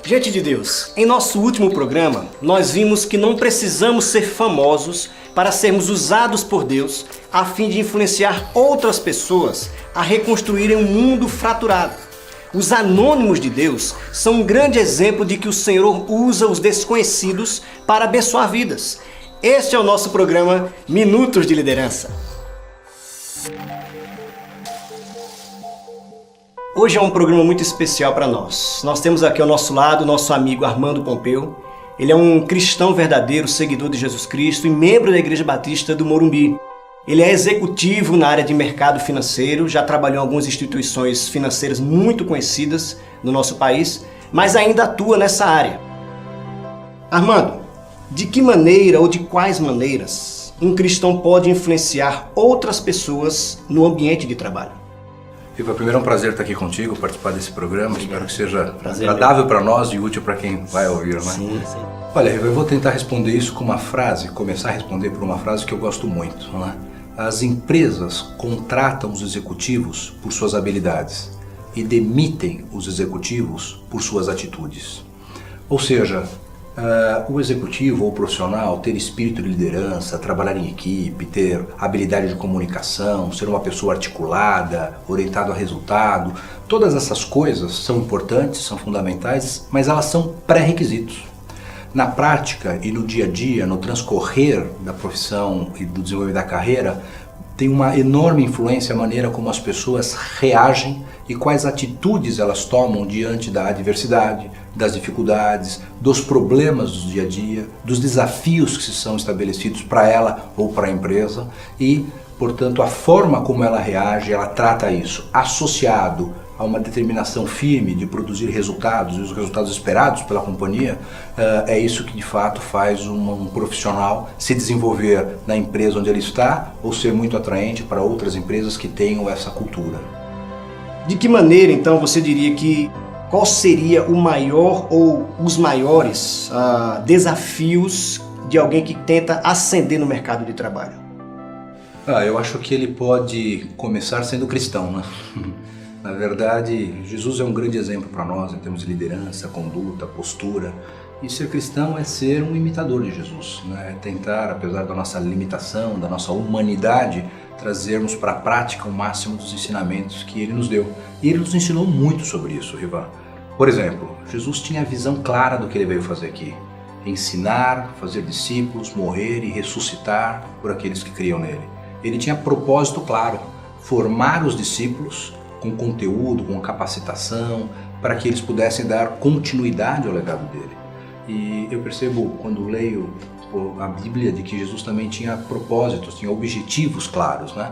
Gente de Deus, em nosso último programa, nós vimos que não precisamos ser famosos para sermos usados por Deus a fim de influenciar outras pessoas a reconstruírem um mundo fraturado. Os anônimos de Deus são um grande exemplo de que o Senhor usa os desconhecidos para abençoar vidas. Este é o nosso programa Minutos de Liderança. Hoje é um programa muito especial para nós. Nós temos aqui ao nosso lado o nosso amigo Armando Pompeu. Ele é um cristão verdadeiro, seguidor de Jesus Cristo e membro da Igreja Batista do Morumbi. Ele é executivo na área de mercado financeiro, já trabalhou em algumas instituições financeiras muito conhecidas no nosso país, mas ainda atua nessa área. Armando, de que maneira ou de quais maneiras um cristão pode influenciar outras pessoas no ambiente de trabalho? Iva, primeiro é um prazer estar aqui contigo, participar desse programa. Espero que seja agradável para nós e útil para quem vai ouvir, né? Sim. Olha, eu vou tentar responder isso com uma frase, começar a responder por uma frase que eu gosto muito, né? As empresas contratam os executivos por suas habilidades e demitem os executivos por suas atitudes. Ou seja, o executivo ou o profissional ter espírito de liderança, trabalhar em equipe, ter habilidade de comunicação, ser uma pessoa articulada, orientada a resultado, todas essas coisas são importantes, são fundamentais, mas elas são pré-requisitos. Na prática e no dia a dia, no transcorrer da profissão e do desenvolvimento da carreira, tem uma enorme influência a maneira como as pessoas reagem e quais atitudes elas tomam diante da adversidade, das dificuldades, dos problemas do dia a dia, dos desafios que se são estabelecidos para ela ou para a empresa e, portanto, a forma como ela reage, ela trata isso associado a uma determinação firme de produzir resultados e os resultados esperados pela companhia, é isso que de fato faz um profissional se desenvolver na empresa onde ele está ou ser muito atraente para outras empresas que tenham essa cultura. De que maneira, então, você diria que qual seria o maior ou os maiores desafios de alguém que tenta ascender no mercado de trabalho? Eu acho que ele pode começar sendo cristão, né? Na verdade, Jesus é um grande exemplo para nós em termos de liderança, conduta, postura. E ser cristão é ser um imitador de Jesus, né? É tentar, apesar da nossa limitação, da nossa humanidade, trazermos para a prática o máximo dos ensinamentos que Ele nos deu. E Ele nos ensinou muito sobre isso, Rivan. Por exemplo, Jesus tinha a visão clara do que Ele veio fazer aqui. Ensinar, fazer discípulos, morrer e ressuscitar por aqueles que criam nele. Ele tinha propósito claro, formar os discípulos com conteúdo, com capacitação, para que eles pudessem dar continuidade ao legado dele. E eu percebo, quando leio a Bíblia, de que Jesus também tinha propósitos, tinha objetivos claros, né?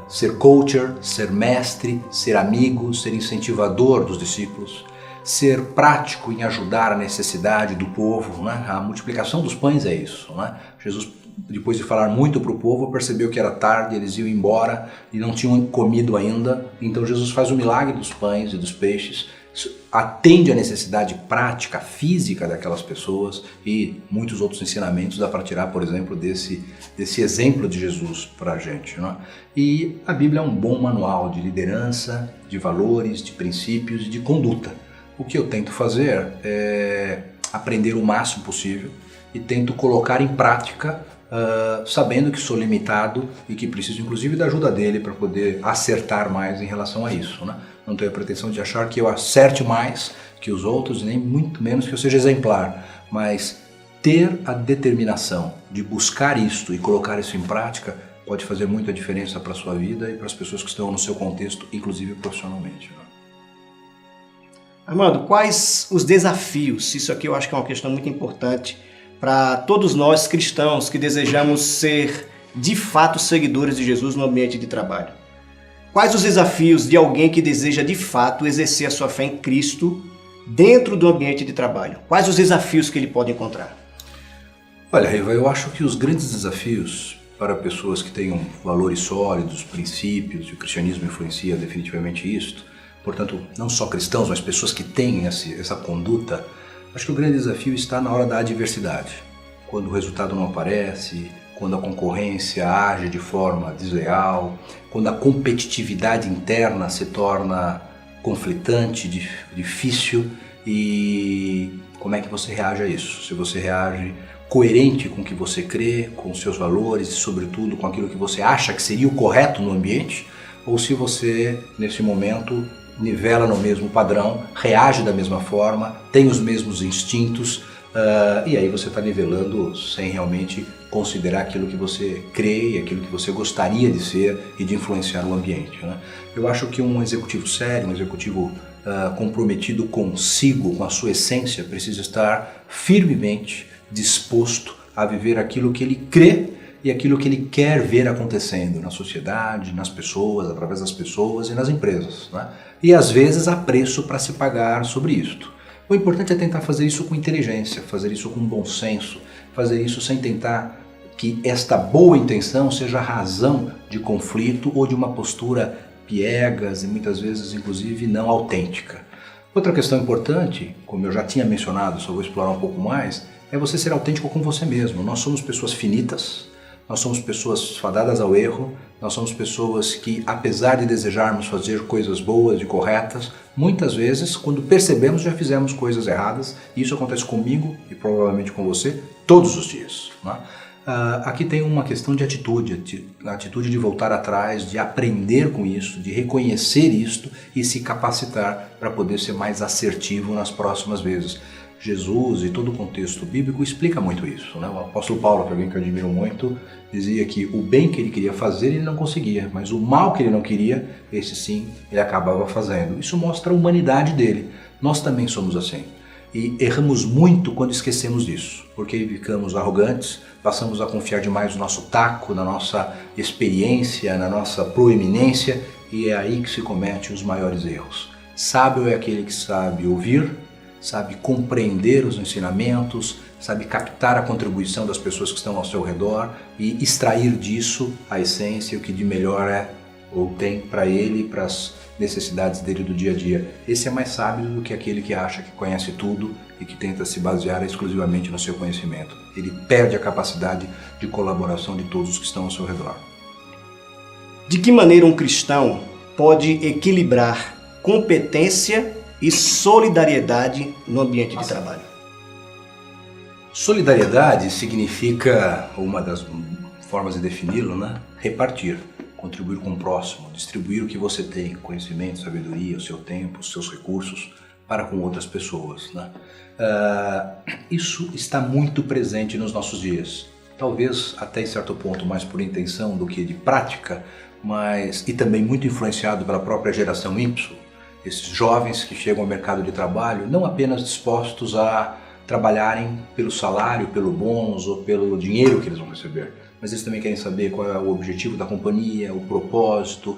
Ser coacher, ser mestre, ser amigo, ser incentivador dos discípulos, ser prático em ajudar a necessidade do povo, né? A multiplicação dos pães é isso, né? Jesus, depois de falar muito para o povo, percebeu que era tarde, eles iam embora e não tinham comido ainda. Então Jesus faz o milagre dos pães e dos peixes, atende a necessidade prática, física daquelas pessoas e muitos outros ensinamentos dá para tirar, por exemplo, desse exemplo de Jesus para a gente, né? E a Bíblia é um bom manual de liderança, de valores, de princípios e de conduta. O que eu tento fazer é aprender o máximo possível e tento colocar em prática, sabendo que sou limitado e que preciso inclusive da ajuda dele para poder acertar mais em relação a isso, né? Não tenho a pretensão de achar que eu acerte mais que os outros, nem muito menos que eu seja exemplar, mas ter a determinação de buscar isto e colocar isso em prática pode fazer muita diferença para a sua vida e para as pessoas que estão no seu contexto, inclusive profissionalmente, né? Armando, quais os desafios? Isso aqui eu acho que é uma questão muito importante para todos nós cristãos que desejamos ser de fato seguidores de Jesus no ambiente de trabalho. Quais os desafios de alguém que deseja de fato exercer a sua fé em Cristo dentro do ambiente de trabalho? Quais os desafios que ele pode encontrar? Olha, Riva, eu acho que os grandes desafios para pessoas que tenham valores sólidos, princípios, e o cristianismo influencia definitivamente isto, portanto, não só cristãos, mas pessoas que têm essa conduta, acho que o grande desafio está na hora da adversidade, quando o resultado não aparece, quando a concorrência age de forma desleal, quando a competitividade interna se torna conflitante, difícil, E como é que você reage a isso? Se você reage coerente com o que você crê, com os seus valores e, sobretudo, com aquilo que você acha que seria o correto no ambiente, ou se você, nesse momento, nivela no mesmo padrão, reage da mesma forma, tem os mesmos instintos, e aí você está nivelando sem realmente considerar aquilo que você crê e aquilo que você gostaria de ser e de influenciar o ambiente, né? Eu acho que um executivo sério, um executivo comprometido consigo, com a sua essência, precisa estar firmemente disposto a viver aquilo que ele crê e aquilo que ele quer ver acontecendo na sociedade, nas pessoas, através das pessoas e nas empresas, né? E às vezes há preço para se pagar sobre isto. O importante é tentar fazer isso com inteligência, fazer isso com bom senso, fazer isso sem tentar que esta boa intenção seja a razão de conflito ou de uma postura piegas e muitas vezes, inclusive, não autêntica. Outra questão importante, como eu já tinha mencionado, só vou explorar um pouco mais, é você ser autêntico com você mesmo. Nós somos pessoas finitas, nós somos pessoas fadadas ao erro, nós somos pessoas que, apesar de desejarmos fazer coisas boas e corretas, muitas vezes, quando percebemos, já fizemos coisas erradas, e isso acontece comigo e provavelmente com você todos os dias, né? Aqui tem uma questão de atitude, a atitude de voltar atrás, de aprender com isso, de reconhecer isto e se capacitar para poder ser mais assertivo nas próximas vezes. Jesus e todo o contexto bíblico explica muito isso, né? O apóstolo Paulo, que é alguém que eu admiro muito, dizia que o bem que ele queria fazer ele não conseguia, mas o mal que ele não queria, esse sim, ele acabava fazendo. Isso mostra a humanidade dele. Nós também somos assim. E erramos muito quando esquecemos disso, porque ficamos arrogantes, passamos a confiar demais no nosso taco, na nossa experiência, na nossa proeminência, e é aí que se comete os maiores erros. Sábio é aquele que sabe ouvir, sabe compreender os ensinamentos, sabe captar a contribuição das pessoas que estão ao seu redor e extrair disso a essência, o que de melhor é ou tem para ele e para as necessidades dele do dia a dia. Esse é mais sábio do que aquele que acha que conhece tudo e que tenta se basear exclusivamente no seu conhecimento. Ele perde a capacidade de colaboração de todos os que estão ao seu redor. De que maneira um cristão pode equilibrar competência e solidariedade no ambiente de trabalho? Solidariedade significa, uma das formas de defini-lo, né? Repartir, contribuir com o próximo, distribuir o que você tem, conhecimento, sabedoria, o seu tempo, os seus recursos, para com outras pessoas, né? Isso está muito presente nos nossos dias. Talvez até em certo ponto mais por intenção do que de prática, mas e também muito influenciado pela própria geração Y. Esses jovens que chegam ao mercado de trabalho não apenas dispostos a trabalharem pelo salário, pelo bônus ou pelo dinheiro que eles vão receber, mas eles também querem saber qual é o objetivo da companhia, o propósito,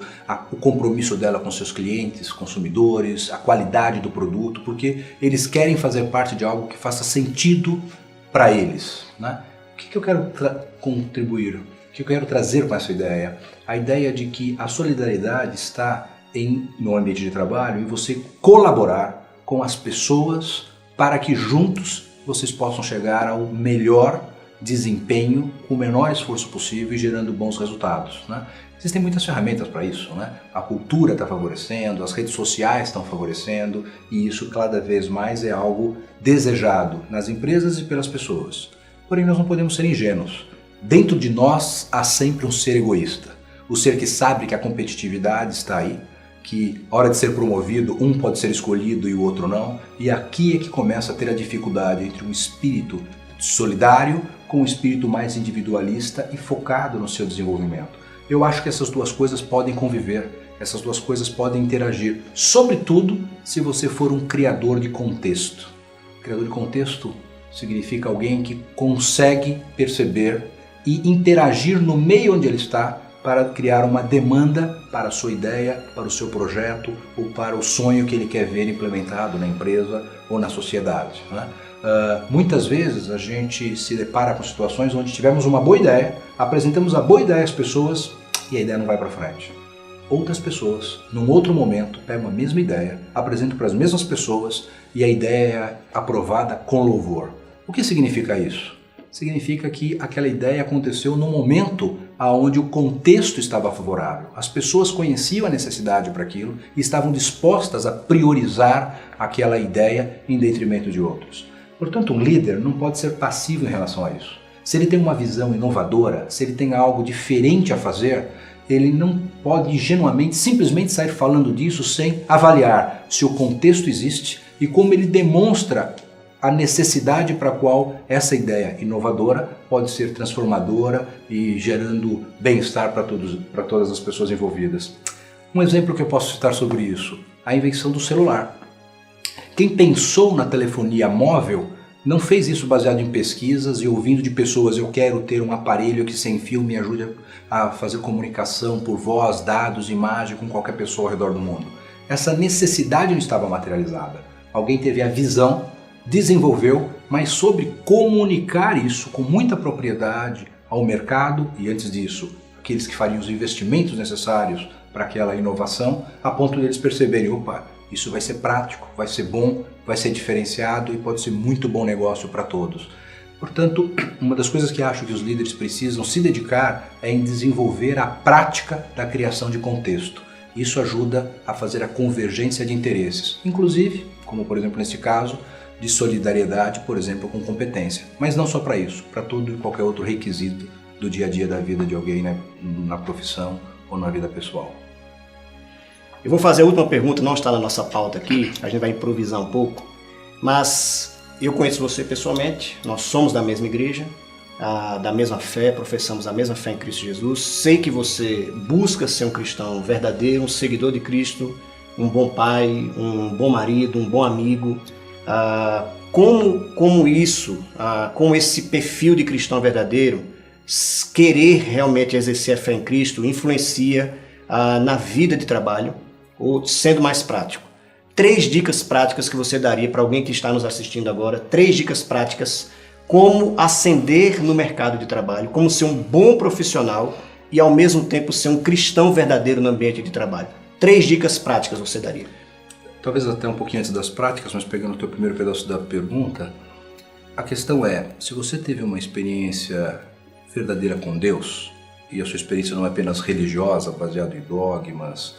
o compromisso dela com seus clientes, consumidores, a qualidade do produto, porque eles querem fazer parte de algo que faça sentido para eles, né? O que eu quero contribuir? O que eu quero trazer com essa ideia? A ideia de que a solidariedade está no ambiente de trabalho e você colaborar com as pessoas para que juntos vocês possam chegar ao melhor desempenho com o menor esforço possível e gerando bons resultados, né? Existem muitas ferramentas para isso, né? A cultura está favorecendo, as redes sociais estão favorecendo e isso cada vez mais é algo desejado nas empresas e pelas pessoas. Porém, nós não podemos ser ingênuos. Dentro de nós há sempre um ser egoísta, o ser que sabe que a competitividade está aí, que hora de ser promovido, um pode ser escolhido e o outro não, e aqui é que começa a ter a dificuldade entre um espírito solidário com um espírito mais individualista e focado no seu desenvolvimento. Eu acho que essas duas coisas podem conviver, essas duas coisas podem interagir, sobretudo se você for um criador de contexto. Criador de contexto significa alguém que consegue perceber e interagir no meio onde ele está para criar uma demanda para a sua ideia, para o seu projeto ou para o sonho que ele quer ver implementado na empresa ou na sociedade, né? Muitas vezes a gente se depara com situações onde tivemos uma boa ideia, apresentamos a boa ideia às pessoas e a ideia não vai para frente. Outras pessoas, num outro momento, pegam a mesma ideia, apresentam para as mesmas pessoas e a ideia é aprovada com louvor. O que significa isso? Significa que aquela ideia aconteceu num momento aonde o contexto estava favorável. As pessoas conheciam a necessidade para aquilo e estavam dispostas a priorizar aquela ideia em detrimento de outros. Portanto, um líder não pode ser passivo em relação a isso. Se ele tem uma visão inovadora, se ele tem algo diferente a fazer, ele não pode ingenuamente, simplesmente sair falando disso sem avaliar se o contexto existe e como ele demonstra a necessidade para a qual essa ideia inovadora pode ser transformadora e gerando bem-estar para todas as pessoas envolvidas. Um exemplo que eu posso citar sobre isso, a invenção do celular. Quem pensou na telefonia móvel não fez isso baseado em pesquisas e ouvindo de pessoas: eu quero ter um aparelho que sem fio me ajude a fazer comunicação por voz, dados, imagem com qualquer pessoa ao redor do mundo. Essa necessidade não estava materializada. Alguém teve a visão, desenvolveu, mas soube comunicar isso com muita propriedade ao mercado e, antes disso, aqueles que fariam os investimentos necessários para aquela inovação, a ponto deles perceberem: opa, isso vai ser prático, vai ser bom, vai ser diferenciado e pode ser muito bom negócio para todos. Portanto, uma das coisas que acho que os líderes precisam se dedicar é em desenvolver a prática da criação de contexto. Isso ajuda a fazer a convergência de interesses, inclusive, como por exemplo nesse caso, de solidariedade, por exemplo, com competência. Mas não só para isso, para todo e qualquer outro requisito do dia a dia da vida de alguém, né, na profissão ou na vida pessoal. Eu vou fazer a última pergunta, não está na nossa pauta aqui, a gente vai improvisar um pouco, mas eu conheço você pessoalmente, nós somos da mesma igreja, da mesma fé, professamos a mesma fé em Cristo Jesus, sei que você busca ser um cristão verdadeiro, um seguidor de Cristo, um bom pai, um bom marido, um bom amigo. Como esse perfil de cristão verdadeiro, querer realmente exercer a fé em Cristo, influencia na vida de trabalho, ou sendo mais prático. 3 dicas práticas que você daria para alguém que está nos assistindo agora, 3 dicas práticas como ascender no mercado de trabalho, como ser um bom profissional e ao mesmo tempo ser um cristão verdadeiro no ambiente de trabalho. 3 dicas práticas você daria. Talvez até um pouquinho antes das práticas, mas pegando o teu primeiro pedaço da pergunta, a questão é, se você teve uma experiência verdadeira com Deus, e a sua experiência não é apenas religiosa, baseada em dogmas,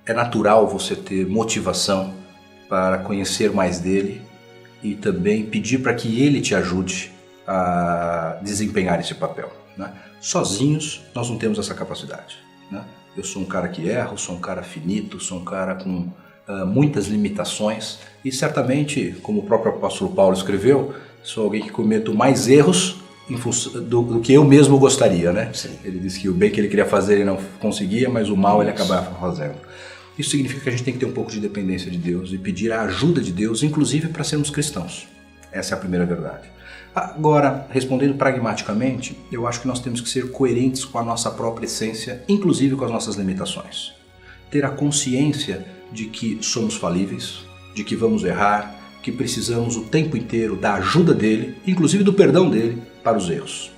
é natural você ter motivação para conhecer mais dele e também pedir para que ele te ajude a desempenhar esse papel, né? Sozinhos nós não temos essa capacidade, né? Eu sou um cara que erra, sou um cara finito, sou um cara com muitas limitações e certamente, como o próprio apóstolo Paulo escreveu, sou alguém que cometo mais erros do que eu mesmo gostaria, né? Sim. Ele disse que o bem que ele queria fazer ele não conseguia, mas o mal ele acabava fazendo. Isso significa que a gente tem que ter um pouco de dependência de Deus e pedir a ajuda de Deus, inclusive para sermos cristãos. Essa é a primeira verdade. Agora, respondendo pragmaticamente, eu acho que nós temos que ser coerentes com a nossa própria essência, inclusive com as nossas limitações. Ter a consciência de que somos falíveis, de que vamos errar, que precisamos o tempo inteiro da ajuda dele, inclusive do perdão dele, para os erros.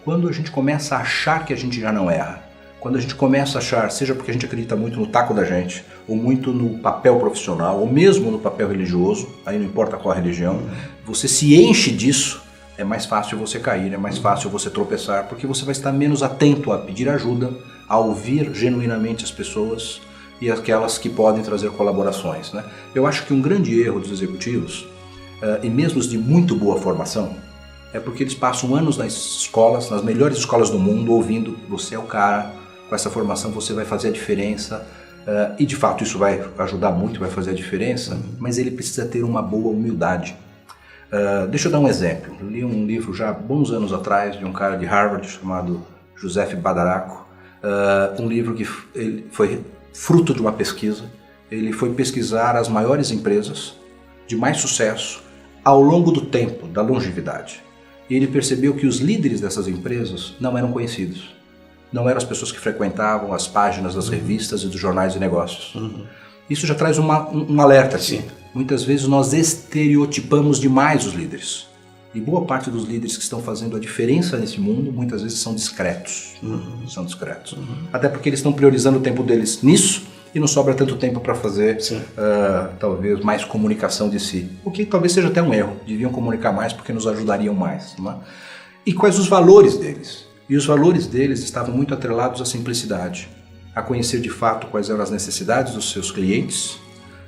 Quando a gente começa a achar que a gente já não erra, quando a gente começa a achar, seja porque a gente acredita muito no taco da gente, ou muito no papel profissional, ou mesmo no papel religioso, aí não importa qual a religião, você se enche disso, é mais fácil você cair, é mais fácil você tropeçar, porque você vai estar menos atento a pedir ajuda, a ouvir genuinamente as pessoas e aquelas que podem trazer colaborações, né? Eu acho que um grande erro dos executivos, e mesmo os de muito boa formação, é porque eles passam anos nas escolas, nas melhores escolas do mundo, ouvindo: você é o cara, com essa formação você vai fazer a diferença, e de fato isso vai ajudar muito, vai fazer a diferença, mas ele precisa ter uma boa humildade. Deixa eu dar um exemplo. Eu li um livro já há bons anos atrás de um cara de Harvard chamado Joseph Badaracco, um livro que ele foi fruto de uma pesquisa. Ele foi pesquisar as maiores empresas de mais sucesso ao longo do tempo, da longevidade. E ele percebeu que os líderes dessas empresas não eram conhecidos. Não eram as pessoas que frequentavam as páginas das revistas e dos jornais de negócios. Isso já traz um alerta aqui. Sim. Muitas vezes nós estereotipamos demais os líderes. E boa parte dos líderes que estão fazendo a diferença nesse mundo, muitas vezes são discretos. São discretos. Até porque eles estão priorizando o tempo deles nisso e não sobra tanto tempo para fazer, talvez, mais comunicação de si. O que talvez seja até um erro. Deviam comunicar mais porque nos ajudariam mais. Não é? E quais os valores deles? E os valores deles estavam muito atrelados à simplicidade, a conhecer de fato quais eram as necessidades dos seus clientes,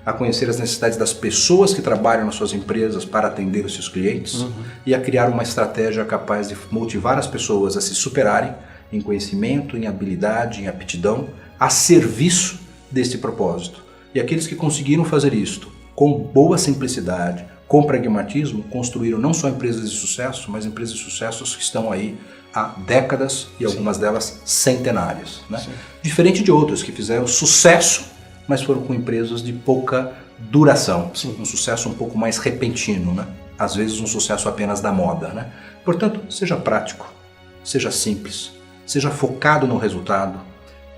a conhecer as necessidades das pessoas que trabalham nas suas empresas para atender os seus clientes e a criar uma estratégia capaz de motivar as pessoas a se superarem em conhecimento, em habilidade, em aptidão, a serviço deste propósito. E aqueles que conseguiram fazer isto com boa simplicidade, com pragmatismo, construíram não só empresas de sucesso, mas empresas de sucesso que estão aí há décadas e algumas delas centenárias, né? Diferente de outras que fizeram sucesso, mas foram com empresas de pouca duração, um sucesso um pouco mais repentino, né? Às vezes um sucesso apenas da moda, né? Portanto, seja prático, seja simples, seja focado no resultado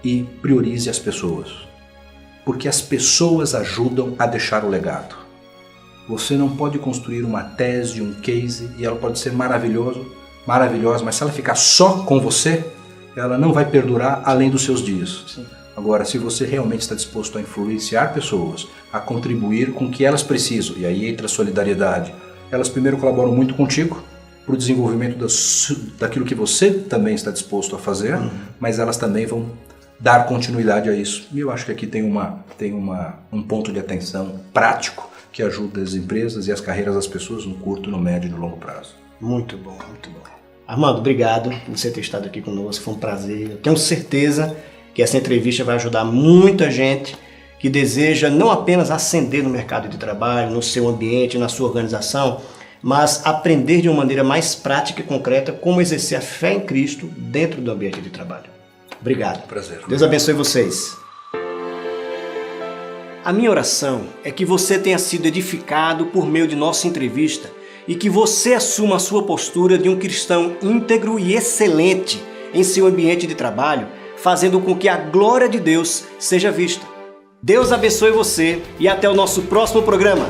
e priorize as pessoas, porque as pessoas ajudam a deixar o legado. Você não pode construir uma tese, um case, e ela pode ser maravilhosa, mas se ela ficar só com você, ela não vai perdurar além dos seus dias. Sim. Agora, se você realmente está disposto a influenciar pessoas, a contribuir com o que elas precisam, e aí entra a solidariedade, elas primeiro colaboram muito contigo para o desenvolvimento daquilo que você também está disposto a fazer, mas elas também vão dar continuidade a isso. E eu acho que aqui tem um ponto de atenção prático que ajuda as empresas e as carreiras das pessoas no curto, no médio e no longo prazo. Muito bom, muito bom. Armando, obrigado por você ter estado aqui conosco, foi um prazer. Eu tenho certeza que essa entrevista vai ajudar muita gente que deseja não apenas ascender no mercado de trabalho, no seu ambiente, na sua organização, mas aprender de uma maneira mais prática e concreta como exercer a fé em Cristo dentro do ambiente de trabalho. Obrigado. Prazer. Deus abençoe vocês. A minha oração é que você tenha sido edificado por meio de nossa entrevista e que você assuma a sua postura de um cristão íntegro e excelente em seu ambiente de trabalho, fazendo com que a glória de Deus seja vista. Deus abençoe você e até o nosso próximo programa.